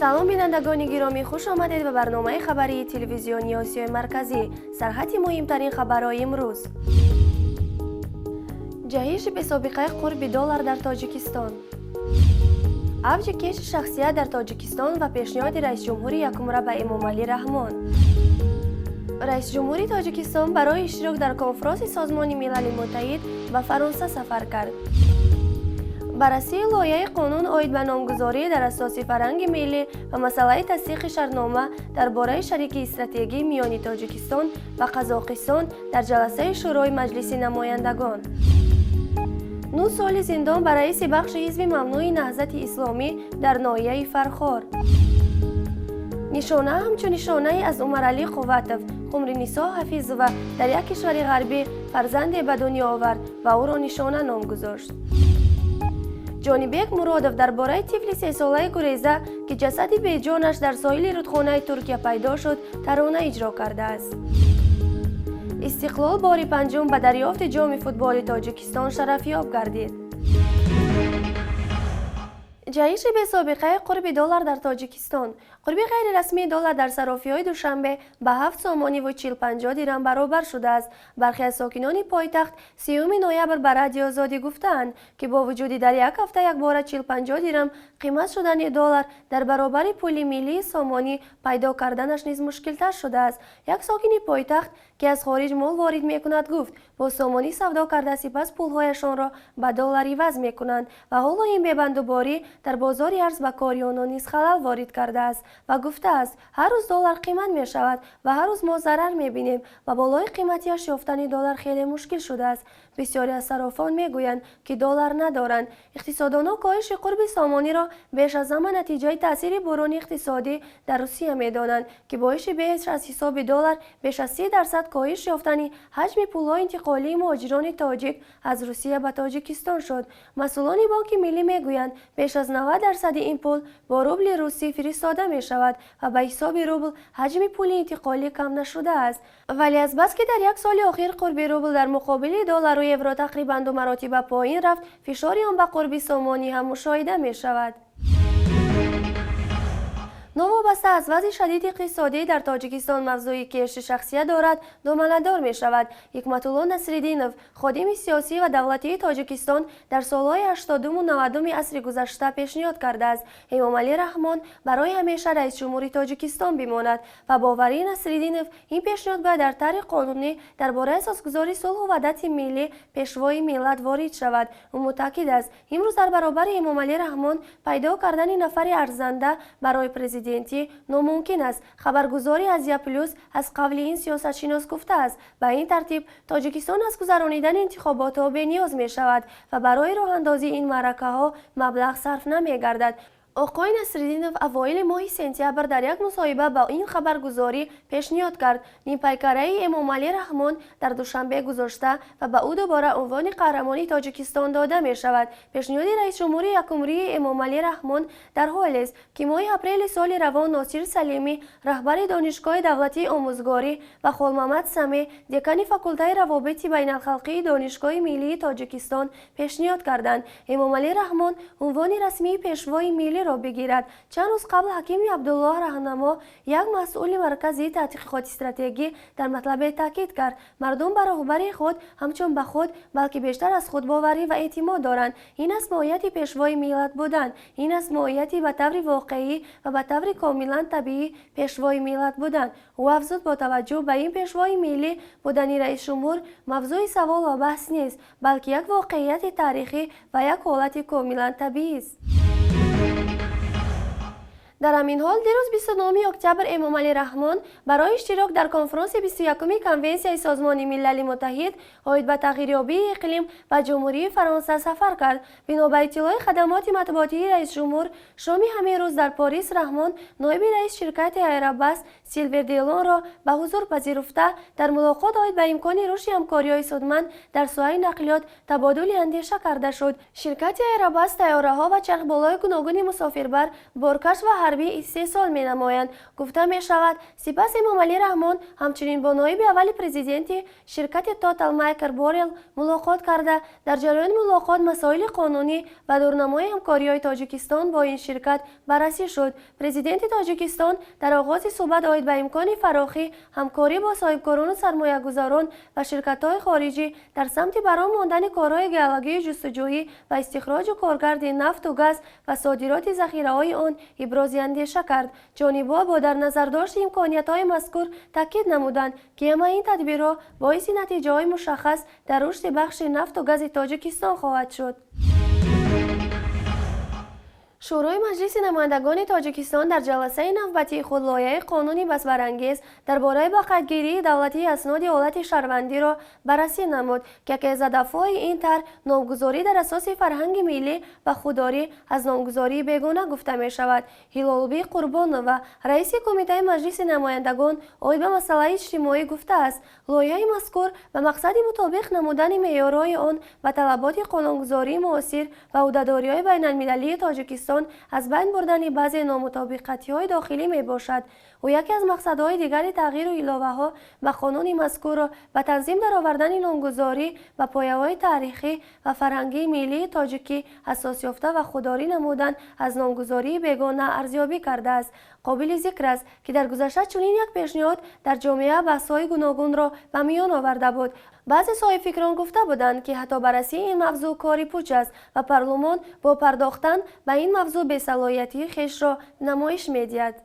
سلام بینندگان گرامی، خوش آمدید به برنامه خبری تلویزیونی آسیای مرکزی. سرخط مهمترین خبرهای امروز. جهش به سابقه قرب دلار در تاجیکستان. اوج کش شخصیت در تاجیکستان و پیشنهاد رئیس جمهور یکم را به امامعلی رحمان. رئیس جمهور تاجیکستان برای اشتراک در کنفرانس سازمان ملل متحد به فرانسه سفر کرد. بررسی لایحه قانون عاید به نامگذاری در اساس فرهنگ ملی و مسئله تصدیق شرطنامه درباره شریک استراتژیکی میان تاجیکستان و قزاقستان در جلسه شورای مجلس نمایندگان. 9 سال زندان برای رئیس بخش حزب ممنوع نهضت اسلامی در ناحیه فرخار. نشانه همچون نشانه از عمرعلی قوتوف، قمرنیسا حفیظوه در یک کشور غربی فرزند به دنیا آورد و او را نشانه نام گذاشت. جانبک مرادوف درباره طفل 3 ساله گریزه که جسد بیجانش در ساحل رودخانه ترکیه پیدا شد ترانه اجرا کرده است. استقلال بار پنجم به دریافت جام فوتبال تاجیکستان شرفیاب گردید. جهش به سابقه قرب دلار در تاجیکستان. قرب غیر رسمی دلار در صرافی‌های دوشنبه به 7 سومانی و 40-50 درم برابر شده است. برخی از ساکنان پایتخت 3 نوامبر به رادیو آزادی گفتند که با وجود در یک هفته یک بار 40-50 درم قیمت شدن دلار در برابر پول ملی سامانی پیدا کردنش نیز مشکل‌تر شده است. یک ساکن پایتخت که از خارج مال وارد می‌کند گفت با سامانی سودا کرده سپس پول‌هایشان را به دلار عوض می‌کنند و حالا این ببندوباری در بازار ارز و کاری آنها نیز خلل وارد کرده است و گفته است هر روز دلار قیمت می شود و هر روز ما ضرر می بینیم و بالای قیمتیش یافتن دلار خیلی مشکل شده است. بسیاری از صرافان می گویند که دلار ندارند. اقتصاددانان کاهش قرب سامانی را بیش از همه نتیجه تاثیر بحران اقتصادی در روسیه می دانند که باعث بیش از حساب دلار بیش از 30% کاهش یافتن حجم پولهای انتقالی مهاجران تاجیک از روسیه به تاجیکستان شد. مسئولان بانک ملی می گویند بیش از 90% این پول با روبل روسی فرستاده می شود و به حساب روبل حجم پول انتقالی کم نشده است. ولی از بس که در یک سال اخیر قرب روبل در مقابل دلار و یورو تقریبا 2 مراتب پایین رفت، فشار آن به قرب سامانی هم مشاهده می شود. نوابسته از وضع شدید اقتصادی در تاجیکستان موضوعی که کشت شخصیت دارد دامنه‌دار می شود. حکمت الله نصرالدینов، خادم سیاسی و دولتی تاجیکستان، در سالهای 80 و 90 عصر گذشته پیشنهاد کرده است امامعلی رحمان برای همیشه رئیس جمهور تاجیکستان بماند و باوری نصرالدینov این پیشنهاد باید در طرح قانونی درباره اساسگذاری صلح و وحدت ملی پیشوای ملت وارد شود. او متأکد است امروز در برابر امامعلی رحمان پیدا کردن نفر ارزنده برای پرزیدنتی ناممکن است. خبرگزاری ازیا پلوس از قول این سیاستشناس گفته است به این ترتیب تاجیکستان از گذرانیدن انتخابات ها بی‌نیاز می شود و برای راه اندازی این معرکه ها مبلغ صرف نمی گردد. آقای نصرالدینov اوایل ماه سپتامبر در یک مصاحبه با این خبرگزاری پیشنهاد کرد نیم پیکره امامعلی رحمان در دوشنبه گذشته و به او دوباره عنوان قهرمانی تاجیکستان داده می شود. پیشنهاد رئیس جمهور یکمری امامعلی رحمان در حالی است که ماه اپریل سال روان ناصر سلیمی، رهبر دانشگاه دولتی آموزگاری، و خالمحمد سمی، دکان فاکولته روابط بین الخلقی دانشگاه ملی تاجیکستان پیشنهاد کردند امامعلی رحمان عنوان رسمی پیشوای ملی را بگیرد. چند روز قبل حکیم عبدالله راهنما، یک مسئول مرکزی تحقیقات استراتژی، در مطلب تاکید کرد مردم بر رهبری خود همچون به خود بلکه بیشتر از خود باوری و اعتماد دارند. این است ماهیت پیشوای ملت بودن. این است ماهیتی به طور واقعی و به طور کاملا طبیعی پیشوای ملت بودن. او افزود با توجه به این پیشوای ملی بودن رئیس جمهور موضوع سوال و بحث نیست بلکه یک واقعیت تاریخی و یک حالت کاملا طبیعی است. در همین حال دیروز 29 اکتبر امامعلی رحمان برای اشتراک در کنفرانس 21 کنونسیون سازمان ملل متحد عاید به تغییریابی اقلیم و جمهوری فرانسه سفر کرد. بنا به اطلاع خدمات مطبوعاتی رئیس جمهور، شام همین روز در پاریس رحمان نایب رئیس شرکت ایرباس سیلور دیلون را به حضور پذیرفته در ملاقات عاید به امکان رشد همکاری‌های سودمند در سوی نقلیات تبادل اندیشه کرده شد. شرکت ایرباس طیاره‌ها و چرخبالای گوناگون مسافربر، بارکش و غربی 3 سال می‌نمایند. گفته می‌شود سپس امامعلی رحمان همچنین با نایب اول پرزیدنت شرکت توتال مایکل بوریل ملاقات کرده. در جریان ملاقات مسائل قانونی و دورنمای همکاری‌های تاجیکستان با این شرکت بررسی شد. پرزیدنت تاجیکستان در آغاز صحبت آید به امکان فراخی همکاری با صاحبکاران و سرمایه‌گذاران و شرکت‌های خارجی در سمت برام ماندن کارهای گیولوژی جستجویی و استخراج کارگرد نفت و گاز و صادرات ذخیره‌های آن ابراز اندیشه کرد. جانب‌ها با در نظر داشت امکانیت‌های مذکور تاکید نمودند که همه این تدبیرها باعث نتیجه‌های مشخص در رشد بخش نفت و گاز تاجیکستان خواهد شد. شورای مجلس نمایندگان تاجیکستان در جلسه نوبتی خود لایحه قانونی بس‌برانگیز درباره بقیه‌گیری دولتی اسناد حالت شهروندی را بررسی نمود که یکی از هدف‌های این طرح نامگذاری در اساس فرهنگ ملی و خودداری از نامگذاری بیگانه گفته می‌شود. هلالبی قربانова رئیس کمیته مجلس نمایندگان آید به مسئله اجتماعی گفته است لایحه مذکور به مقصد مطابق نمودن معیارهای آن و طلبات قانونگذاری معاصر و عهده‌داری‌های بین‌المللی تاجیکستان از بین بردن بعضی نامطابقتی‌های داخلی می باشد و یکی از مقصدهای دیگری تغییر و علاوه‌ها به قانون مذکور را به تنظیم درآوردن نامگذاری و پایه‌های تاریخی و فرهنگی ملی تاجیکی اساس یافته و خودداری نمودن از نامگذاری بیگانه ارزیابی کرده است. قابل ذکر است که در گذشته چنین یک پیشنهاد در جامعه بحث‌های گوناگون را به میان آورده بود. بعضی صاحب‌فکران گفته بودند که حتی بررسی این موضوع کاری پوچ است و پارلمان با پرداختن به این موضوع بی‌صلاحیتی خویش را نمایش می‌دهد.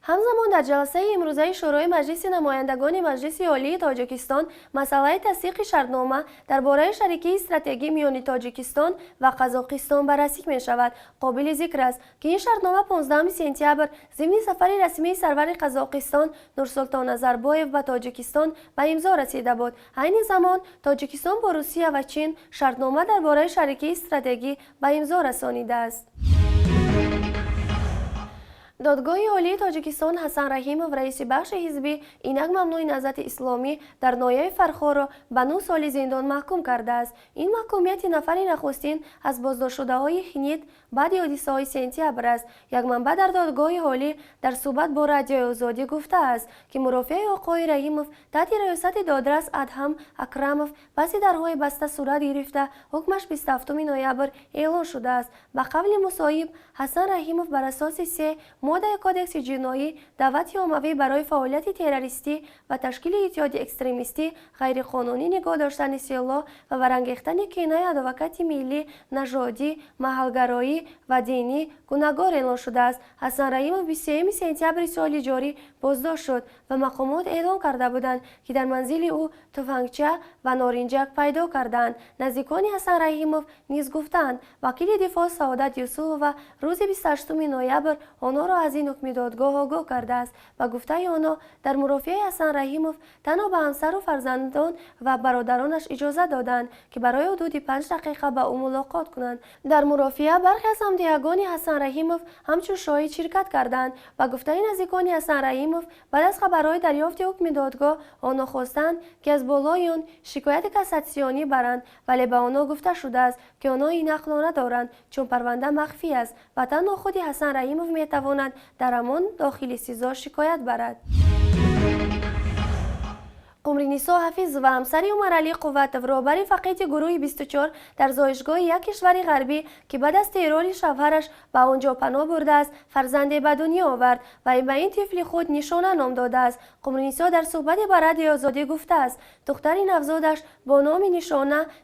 همزمان در جلسه امروزه شورای مجلس نمایندگان مجلس عالی تاجیکستان مسئله تصدیق شرطنامه درباره شریکی استراتژی میان تاجیکستان و قزاقستان بررسی می شود. قابل ذکر است که این شرطنامه 15 سپتامبر ضمن سفر رسمی سرور قزاقستان نورسلطان نظربایف به تاجیکستان به امضا رسیده بود. عین زمان تاجیکستان با روسیه و چین شرطنامه درباره شریکی استراتژی به امضا رسانیده است. دادگاه عالی تاجیکستان حسن رحیمов رئیس بخش حزبی اینک ممنوع نهضت اسلامی در ناحیه فرخار را به 9 سال زندان محکوم کرده است. این محکومیت نفر نخستین از بازداشت‌شده‌های خنید بعد حادثه‌های سپتامبر است. یک منبع در دادگاه عالی در صحبت با رادیو آزادی گفته است که مرافع آقای رحیمov تحت ریاست دادرس ادهم اکرمov پس درهای بسته صورت گرفته حکمش 27 نوامبر اعلان شده است. به قول مصاحب حسن رحیمov بر اساس 3 ماده کودکس جنایی دعوت عمومی برای فعالیت تروریستی و تشکیل اتحاد اکستریمیستی غیرقانونی نگاه داشتن سلاح و برانگیختن کینه عداوت ملی نژادی محلگرایی و دینی گناهکار اعلان شده است. حسن رحیمov 23 سپتامبر سال جاری بازداشت شد و مقامات اعلام کرده بودند که در منزل او تفنگچه و نارنجک پیدا کردند. نزدیکان حسن رحیمov نیز گفتند وکیل دفاع سعادت یوسفova روز 28 نوامبر آنها را از این حکم دادگاه آگاه کرده است و گفته آنها در مرافعه حسن رحیمov تنها به همسر و فرزندان و برادرانش اجازه دادند که برای حدود 5 دقیقه با او ملاقات کنند. در مرافعه برخی از همدیگران حسن رحیمov همچون شاهد شرکت کردند و گفته نزدیکان حسن رحیمov بعد از خبرهای دریافت حکم دادگاه آنها خواستند که از بالای آن شکایت کاساسیونی برند، ولی به آنها گفته شده است که آنها این حق ندارند چون پرونده مخفی است و تنها خود حسن رحیمov میتواند در همان داخل سزا شکایت برد. قمرنیسا حفیظ و همسر عمرعلی قوت برابر فقید گروه 24 در زایشگاه یک کشور غربی که بعد از ترور شوهرش به آنجا پناه برده است فرزندی به دنیا آورد و به این طفل خود نشانه نام داده است. قمرنیسا در صحبت با رادیو آزادی گفته است دختر نوزادش با نام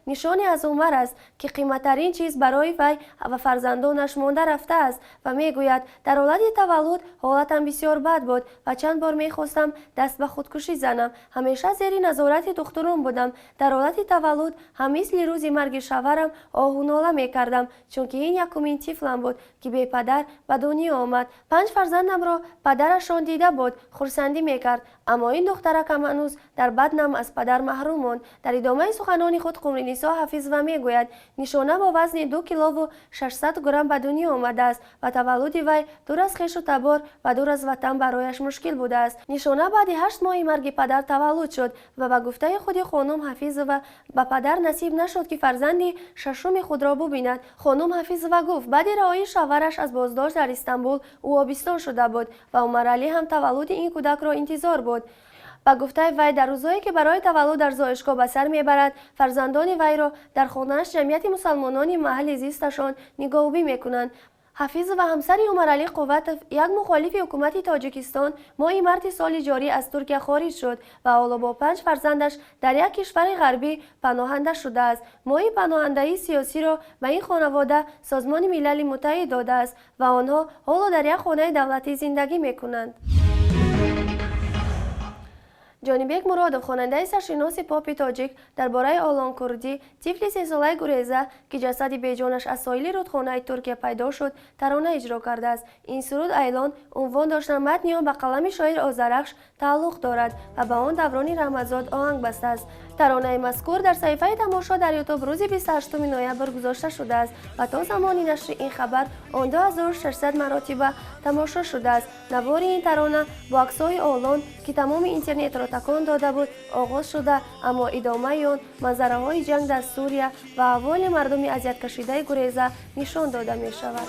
نشانی از عمر است که قیمتترین چیز برای وی و فرزندانش مانده رفته است و میگوید در حالت تولد حالتم بسیار بد بود و چند بار میخواستم دست به خودکشی زنم. همیشه زیر نظارت دکتران بودم. در حالت تولد هم مثل روز مرگ شوهرم آه و ناله میکردم چون که این یکمین طفلم بود که بی پدر به دنیا آمد. 5 فرزندم را پدرشان دیده بود خرسندی میکرد، اما این دخترکم هنوز در بدنم از پدر محروم ماند. در ادامه سخنان خود قمرنیسا حفیظ و میگوید نشانه با وزن 2 کیلو و 600 گرم به دنیا آمده است و تولد وی دور از خویش و تبار و دور از وطن برایش مشکل بوده است. نشانه بعد 8 ماه مرگ پدر تولد شد و به گفته خود خانم حفیظова به پدر نصیب نشد که فرزندی ششم خود را ببیند. خانم حفیظova گفت بعد رهایی شوهرش از بازداشت در استانبول او آبستن شده بود و عمر علی هم تولد این کودک را انتظار بود. با گفته وی در روزهایی که برای تولد در زایشگاه به سر میبرد فرزندان وی را در خانه‌اش جمعیت مسلمانان محل زیستشان نگاهوبی میکنند. حفیظ و همسر عمر علی قوتوف یک مخالف حکومت تاجیکستان ماه مارس سال جاری از ترکیه خارج شد و حالا با 5 فرزندش در یک کشور غربی پناهنده شده است. ماه پناهندگی سیاسی را به این خانواده سازمان ملل متحد داده است و آنها حالا در یک خانه دولتی زندگی میکنند. جانبک مرادov خواننده سرشناس پاپ تاجیک درباره آلان کردی طفل 3 ساله گریزه که جسد بیجانش از ساحل رودخانه ترکیه پیدا شد ترانه اجرا کرده است. این سرود اعلان عنوان داشتن متن آن به قلم شاعر آذرخش تعلق دارد و به آن دوران رحمتزاد آهنگ بسته است. ترانه مذکور در صفحه تماشا در یوتیوب روز 28 نوامبر گذاشته شده است و تا زمان نشر این خبر آن 2600 مرتبه تماشا شده است. نوار این ترانه با عکس‌های آلان که تمام اینترنت را تکان داده بود آغاز شده، اما ادامه آن منظره‌های جنگ در سوریه و احوال مردم اذیت کشیده گریزه نشان داده می شود.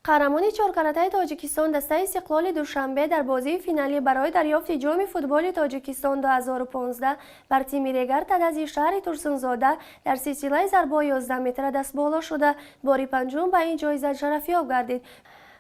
قهرمانی 4 کرته تاجیکستان دسته استقلال دوشنبه در بازی فینالی برای دریافت جام فوتبال تاجیکستان 2015 بر تیم ریگرتد از شهر ترسونزاده در سلسله ضربه‌های 11 متر دست بالا شده باری پنجم به این جایزه شرفیاب گردید.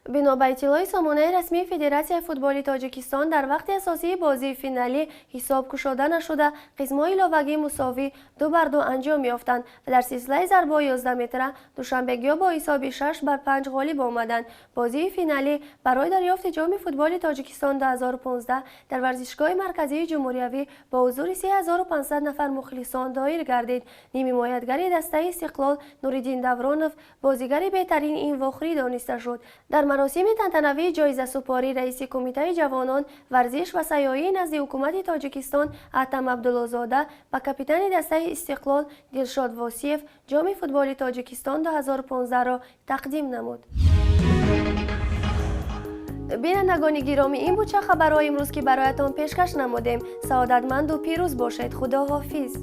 بنا به اطلاع سامانه رسمی فدراسیون فوتبال تاجیکستان در وقت اساسی بازی فینالی حساب گشوده نشده قسم‌های ایلاوگی مساوی 2-2 انجام یافتند و در سلسله ضربه‌های 11 متره دوشنبگی‌ها با حساب 6-5 غالب آمدند. بازی فینالی برای دریافت جام فوتبال تاجیکستان 2015 در ورزشگاه مرکزی جمهوریوی با حضور 3500 نفر مخلصان دایر گردید. نیم حمایتگر دسته استقلال نوریدین دورانوف بازیگر بهترین این واخری دانسته شد. در مراسم تنتنوی جایزه سپاری رئیس کمیته جوانان ورزش و سیاحی نزد حکومت تاجیکستان اتم عبدالله‌زاده و کاپیتان دسته استقلال دلشاد واسیف جام فوتبال تاجیکستان 2015 را تقدیم نمود. بینندگان گرامی این بود چه خبرهای امروز که برایتان پیشکش نمودیم. سعادتمند و پیروز باشید. خدا حافظ.